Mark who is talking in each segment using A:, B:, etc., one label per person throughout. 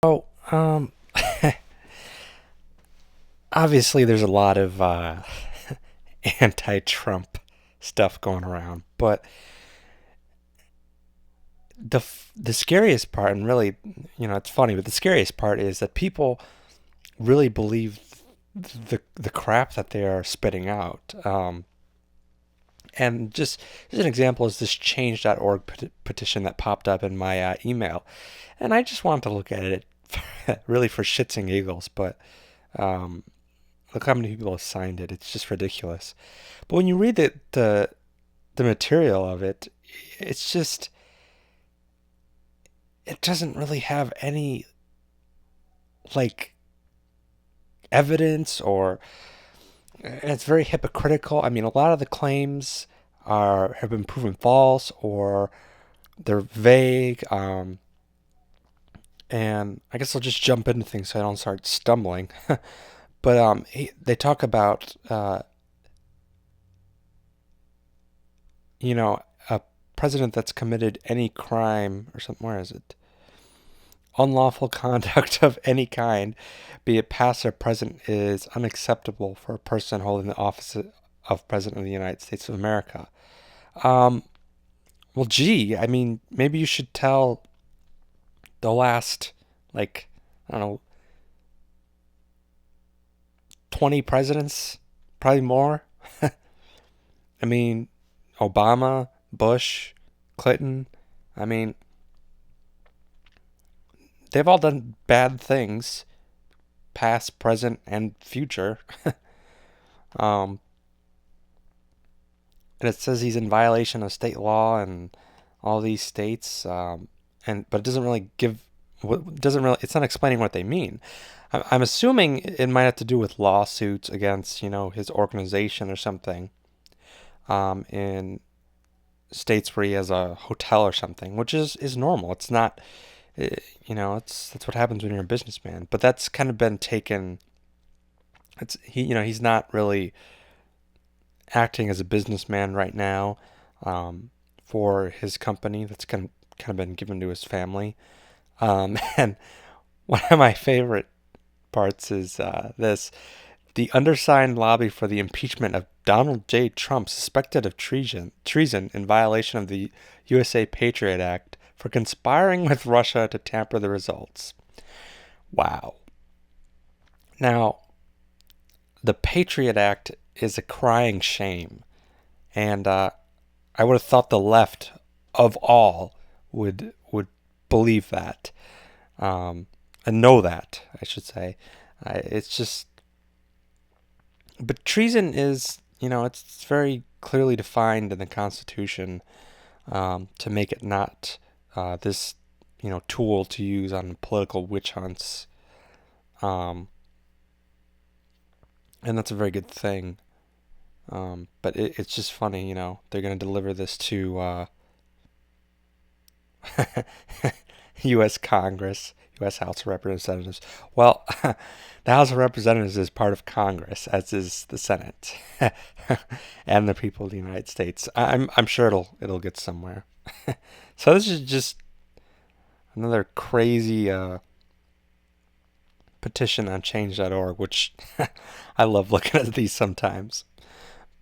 A: Oh, obviously there's a lot of anti-Trump stuff going around, but the scariest part, and really, it's funny, but the scariest part is that people really believe the crap that they are spitting out. And just an example is this change.org petition that popped up in my email, and I just wanted to look at it really for shits and giggles, but um, look how many people have signed it. It's just ridiculous. But when you read the material of it, it's just it doesn't really have any like evidence or and it's very hypocritical. I mean, a lot of the claims are have been proven false or they're vague. And I guess I'll just jump into things so I don't start stumbling. But they talk about a president that's committed any crime or something. Where is it? Unlawful conduct of any kind, be it past or present, is unacceptable for a person holding the office of President of the United States of America. Um, well, gee, I mean, maybe you should tell the last, like, I don't know, 20 presidents, probably more. I mean, Obama, Bush, Clinton. I mean, they've all done bad things, past, present, and future. um, and it says he's in violation of state law and all these states. And but it doesn't really give. Doesn't really. It's not explaining what they mean. I'm assuming it might have to do with lawsuits against his organization or something. In states where he has a hotel or something, which is normal. It's not. It's that's what happens when you're a businessman. But that's kind of been taken. He's not really acting as a businessman right now for his company. That's kind of been given to his family. And one of my favorite parts is this. The undersigned lobby for the impeachment of Donald J. Trump, suspected of treason in violation of the USA Patriot Act for conspiring with Russia to tamper the results. Wow. Now, the Patriot Act is a crying shame. And I would have thought the left of all would believe that and know that, I should say. It's just, but treason is, it's very clearly defined in the Constitution to make it not this, tool to use on political witch hunts. Um, and that's a very good thing. But it's just funny, they're going to deliver this to U.S. Congress, U.S. House of Representatives. Well, the House of Representatives is part of Congress, as is the Senate, and the people of the United States. I'm sure it'll get somewhere. So this is just another crazy petition on change.org, which I love looking at these sometimes.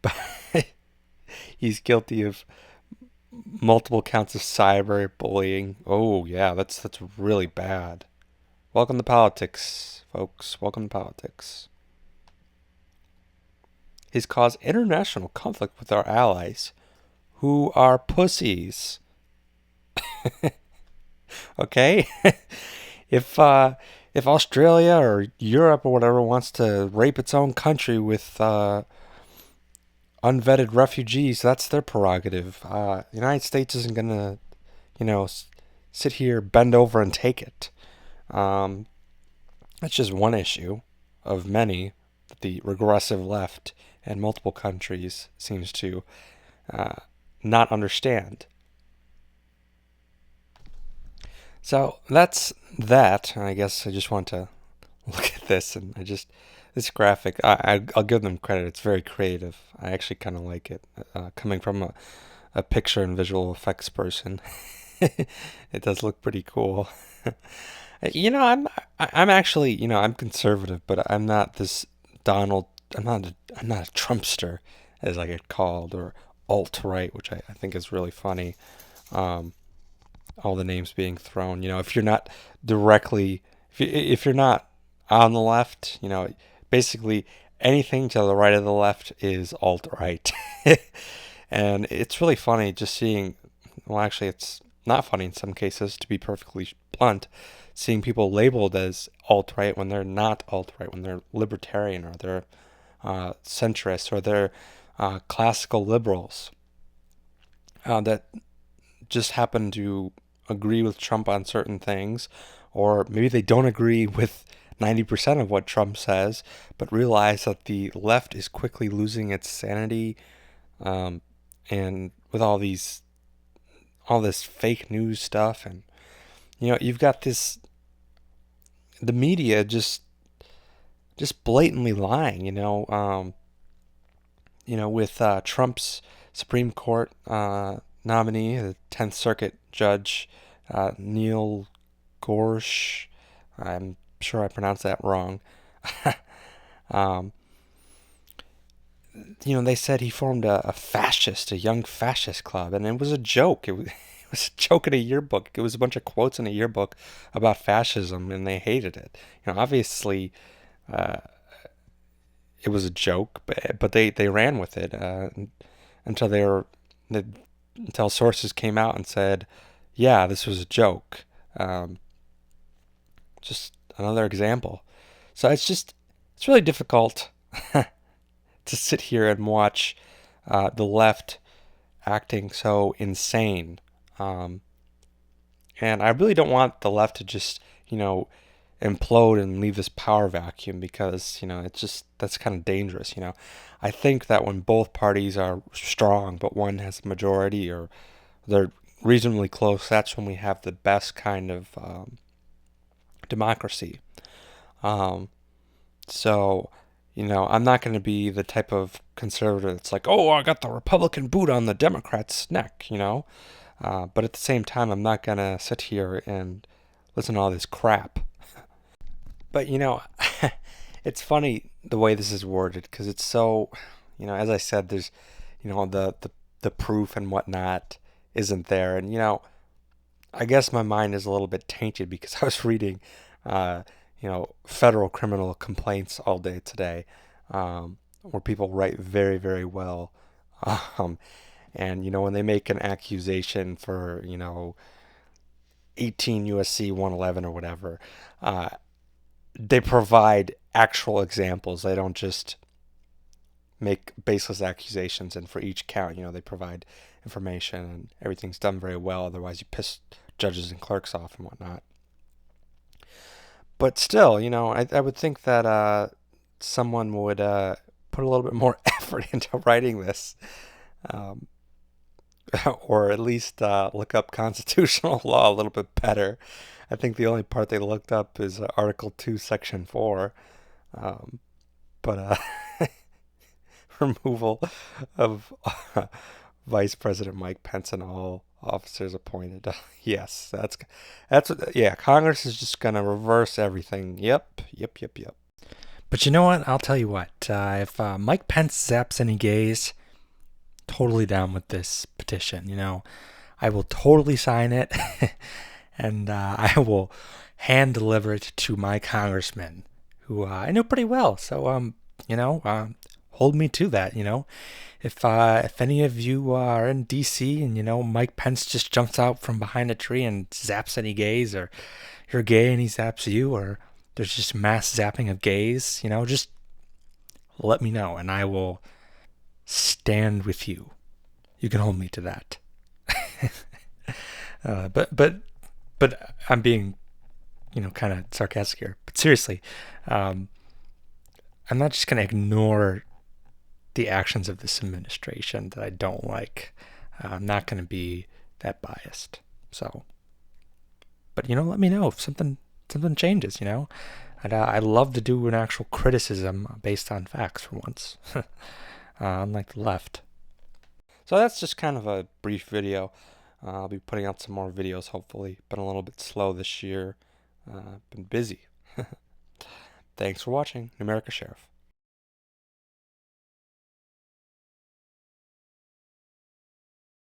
A: But he's guilty of multiple counts of cyberbullying. Oh yeah, that's really bad. Welcome to politics, folks. Welcome to politics. He's caused international conflict with our allies, who are pussies. Okay, if Australia or Europe or whatever wants to rape its own country with unvetted refugees, that's their prerogative. The United States isn't gonna, sit here, bend over, and take it. Um, that's just one issue of many that the regressive left and multiple countries seems to uh, not understand. So that's that. I guess I just want to look at this and this graphic. I'll give them credit. It's very creative. I actually kind of like it. Coming from a picture and visual effects person, it does look pretty cool. I'm actually, I'm conservative, but I'm not this Donald. I'm not a Trumpster, as I get called, or alt right, which I think is really funny. Um, all the names being thrown. If you're not directly, if you're not on the left, basically anything to the right of the left is alt right, and it's really funny just seeing. Well, actually, it's not funny in some cases, to be perfectly blunt, seeing people labeled as alt right when they're not alt right, when they're libertarian or they're centrist or they're classical liberals that just happen to agree with Trump on certain things, or maybe they don't agree with 90% of what Trump says, but realize that the left is quickly losing its sanity, um, and with all this fake news stuff, and you've got the media just blatantly lying, with Trump's Supreme Court nominee, the 10th Circuit Judge Neil Gorsh. I'm sure I pronounced that wrong. um, they said he formed a young fascist club, and it was a joke. It was a joke in a yearbook. It was a bunch of quotes in a yearbook about fascism, and they hated it. Obviously, uh, it was a joke, but they ran with it until they, until sources came out and said, "Yeah, this was a joke." Um, just another example. So it's really difficult to sit here and watch the left acting so insane. Um, and I really don't want the left to just, implode and leave this power vacuum, because, it's just, that's kind of dangerous. I think that when both parties are strong, but one has a majority or they're reasonably close, that's when we have the best kind of democracy. Um, So, I'm not going to be the type of conservative that's like, oh, I got the Republican boot on the Democrat's neck. But at the same time, I'm not going to sit here and listen to all this crap. But, it's funny the way this is worded, because it's so, as I said, there's, the proof and whatnot isn't there. And, I guess my mind is a little bit tainted because I was reading, federal criminal complaints all day today, where people write very, very well. Um, and, when they make an accusation for, 18 USC 111 or whatever, uh, they provide actual examples. They don't just make baseless accusations, and for each count, they provide information, and everything's done very well. Otherwise, you piss judges and clerks off and whatnot. But still, I would think that someone would put a little bit more effort into writing this, um, or at least look up constitutional law a little bit better. I think the only part they looked up is Article 2, Section 4. Um, but removal of Vice President Mike Pence and all officers appointed. Yes, yeah. Congress is just gonna reverse everything. Yep, yep, yep, yep. But you know what? I'll tell you what. If Mike Pence zaps any gays, totally down with this petition. I will totally sign it, and I will hand deliver it to my congressman, who I know pretty well. So hold me to that. If any of you are in D.C. and Mike Pence just jumps out from behind a tree and zaps any gays, or you're gay and he zaps you, or there's just mass zapping of gays, just let me know and I will stand with you. You can hold me to that. But I'm being, kind of sarcastic here. But seriously, I'm not just gonna ignore the actions of this administration that I don't like. I'm not gonna be that biased. So, but let me know if something changes. I'd love to do an actual criticism based on facts for once, unlike the left. So that's just kind of a brief video. I'll be putting out some more videos, hopefully. Been a little bit slow this year. Been busy. Thanks for watching. Numerica Sheriff.